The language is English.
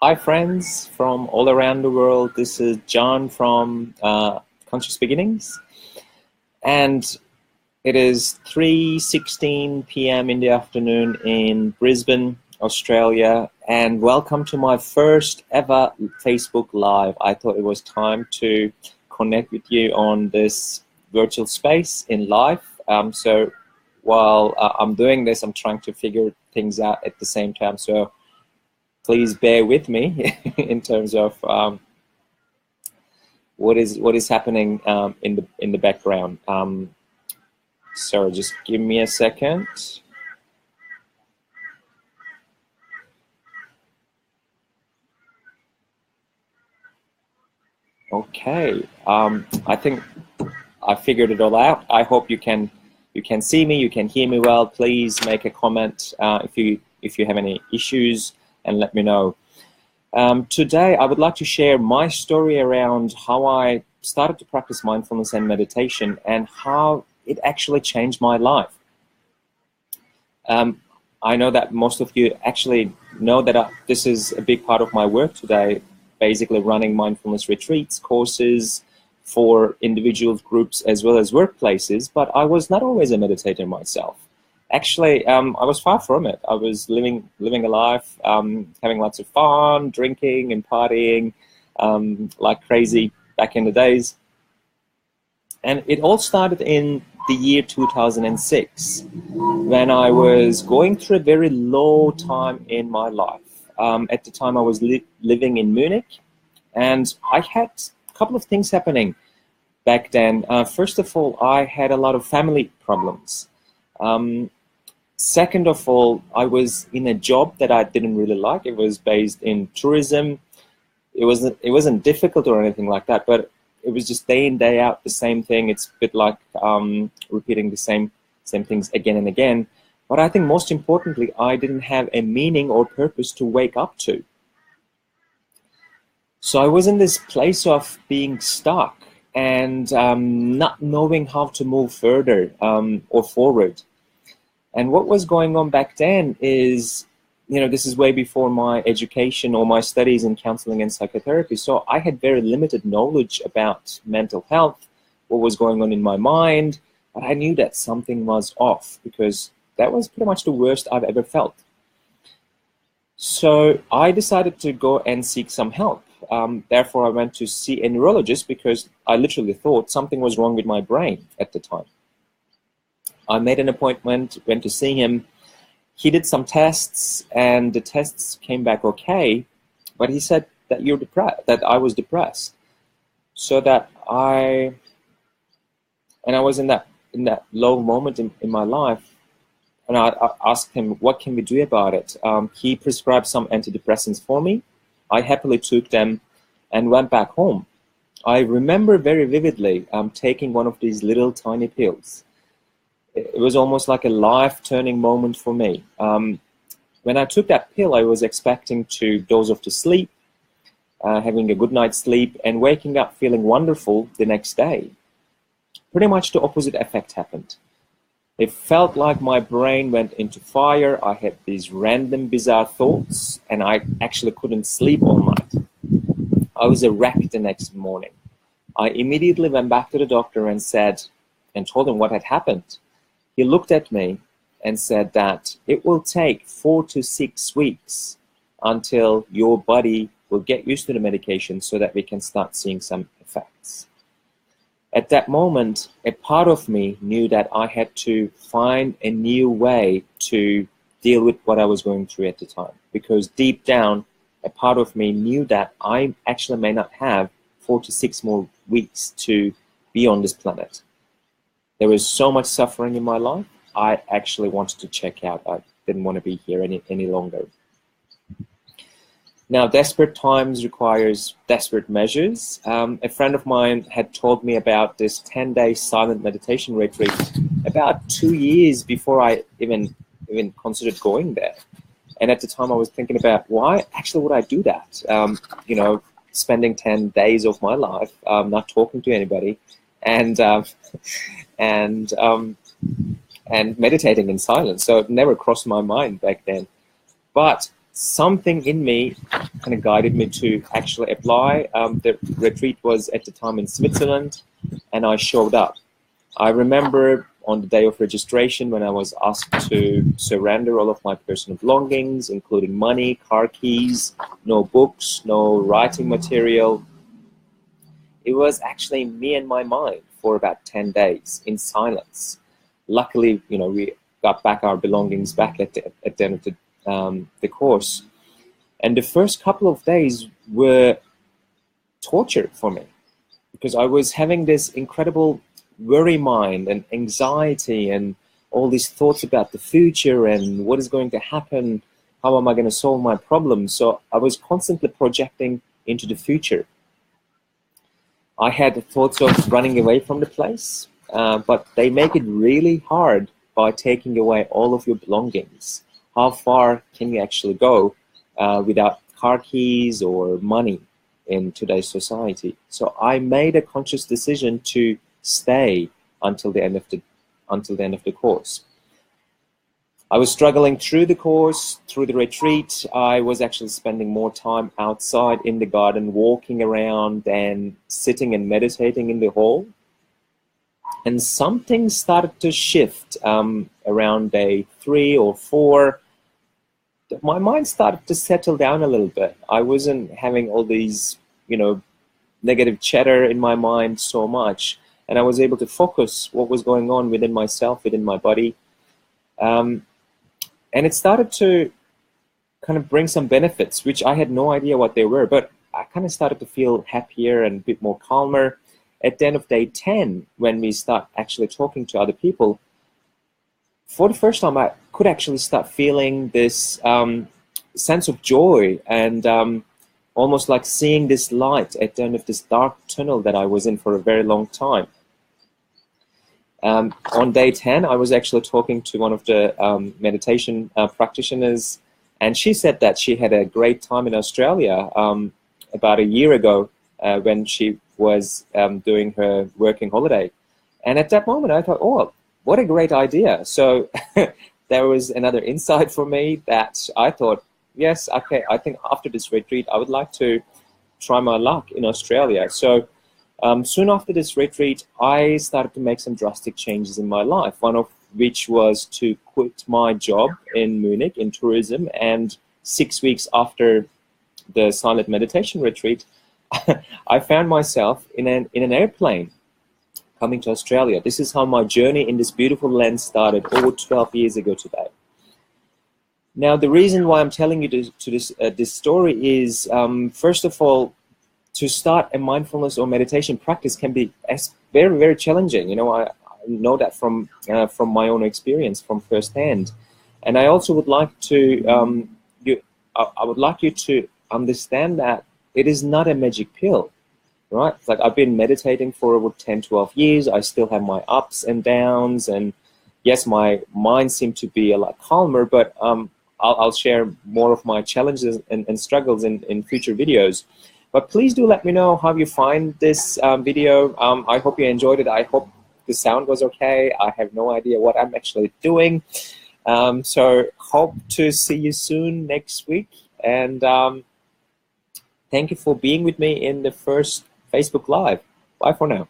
Hi friends from all around the world. This is John from Conscious Beginnings, and it is 3:16 p.m. in the afternoon in Brisbane, Australia, and welcome to my first ever Facebook Live. I thought it was time to connect with you on this virtual space in life. So while I'm doing this, I'm trying to figure things out at the same time. So please bear with me in terms of what is happening in the background. So just give me a second. Okay, I think I figured it all out. I hope you can see me, you can hear me well. Please make a comment if you have any issues, and let me know. Today, I would like to share my story around how I started to practice mindfulness and meditation and how it actually changed my life. I know that most of you actually know that this is a big part of my work today, basically running mindfulness retreats, courses for individuals, groups, as well as workplaces, but I was not always a meditator myself. Actually, I was far from it. I was living a life, having lots of fun, drinking and partying like crazy back in the days. And it all started in the year 2006, when I was going through a very low time in my life. At the time, I was living in Munich, and I had a couple of things happening back then. First of all, I had a lot of family problems. Second of all, I was in a job that I didn't really like. It was based in tourism. It wasn't difficult or anything like that, but it was just day in, day out, the same thing. It's a bit like repeating the same things again and again. But I think most importantly, I didn't have a meaning or purpose to wake up to. So I was in this place of being stuck and not knowing how to move further or forward. And what was going on back then is, this is way before my education or my studies in counseling and psychotherapy. So I had very limited knowledge about mental health, what was going on in my mind, but I knew that something was off because that was pretty much the worst I've ever felt. So I decided to go and seek some help. Therefore, I went to see a neurologist because I literally thought something was wrong with my brain at the time. I made an appointment, went to see him. He did some tests, and the tests came back okay, but he said that that I was depressed. So that I was in that low moment in my life, and I asked him, what can we do about it? He prescribed some antidepressants for me. I happily took them and went back home. I remember very vividly taking one of these little tiny pills. It was almost like a life-turning moment for me. When I took that pill, I was expecting to doze off to sleep, having a good night's sleep, and waking up feeling wonderful the next day. Pretty much the opposite effect happened. It felt like my brain went into fire. I had these random, bizarre thoughts, and I actually couldn't sleep all night. I was a wreck the next morning. I immediately went back to the doctor and told him what had happened. He looked at me and said that it will take 4 to 6 weeks until your body will get used to the medication so that we can start seeing some effects. At that moment, a part of me knew that I had to find a new way to deal with what I was going through at the time, because deep down, a part of me knew that I actually may not have 4 to 6 more weeks to be on this planet. There was so much suffering in my life, I actually wanted to check out. I didn't want to be here any longer. Now, desperate times requires desperate measures. A friend of mine had told me about this 10-day silent meditation retreat about 2 years before I even considered going there. And at the time, I was thinking about why actually would I do that? Spending 10 days of my life not talking to anybody, and meditating in silence. So it never crossed my mind back then. But something in me kind of guided me to actually apply. The retreat was at the time in Switzerland, and I showed up. I remember on the day of registration when I was asked to surrender all of my personal belongings, including money, car keys, no books, no writing material. It was actually me and my mind for about 10 days in silence. Luckily, we got back our belongings back at the end of the course. And the first couple of days were torture for me because I was having this incredible worry mind and anxiety and all these thoughts about the future and what is going to happen, how am I going to solve my problems. So I was constantly projecting into the future. I had thoughts of running away from the place, but they make it really hard by taking away all of your belongings. How far can you actually go without car keys or money in today's society? So I made a conscious decision to stay until the end of the course. I was struggling through the course, through the retreat. I was actually spending more time outside in the garden, walking around and sitting and meditating in the hall. And something started to shift around day 3 or 4. My mind started to settle down a little bit. I wasn't having all these, negative chatter in my mind so much. And I was able to focus what was going on within myself, within my body. And it started to kind of bring some benefits, which I had no idea what they were, but I kind of started to feel happier and a bit more calmer. At the end of day 10, when we start actually talking to other people, for the first time, I could actually start feeling this sense of joy and almost like seeing this light at the end of this dark tunnel that I was in for a very long time. On day 10, I was actually talking to one of the meditation practitioners, and she said that she had a great time in Australia about a year ago when she was doing her working holiday. And at that moment, I thought, oh, what a great idea. So there was another insight for me that I thought, yes, okay, I think after this retreat, I would like to try my luck in Australia. So soon after this retreat, I started to make some drastic changes in my life, one of which was to quit my job in Munich in tourism. And 6 weeks after the silent meditation retreat, I found myself in an airplane coming to Australia. This is how my journey in this beautiful land started over 12 years ago today. Now, the reason why I'm telling you this story is, first of all, to start a mindfulness or meditation practice can be very, very challenging. I know that from my own experience, from firsthand. And I also would like to I would like you to understand that it is not a magic pill, right? It's like I've been meditating for over 10, 12 years. I still have my ups and downs, and yes, my mind seemed to be a lot calmer. But I'll share more of my challenges and struggles in future videos. But please do let me know how you find this video. I hope you enjoyed it. I hope the sound was okay. I have no idea what I'm actually doing. So hope to see you soon next week. And thank you for being with me in the first Facebook Live. Bye for now.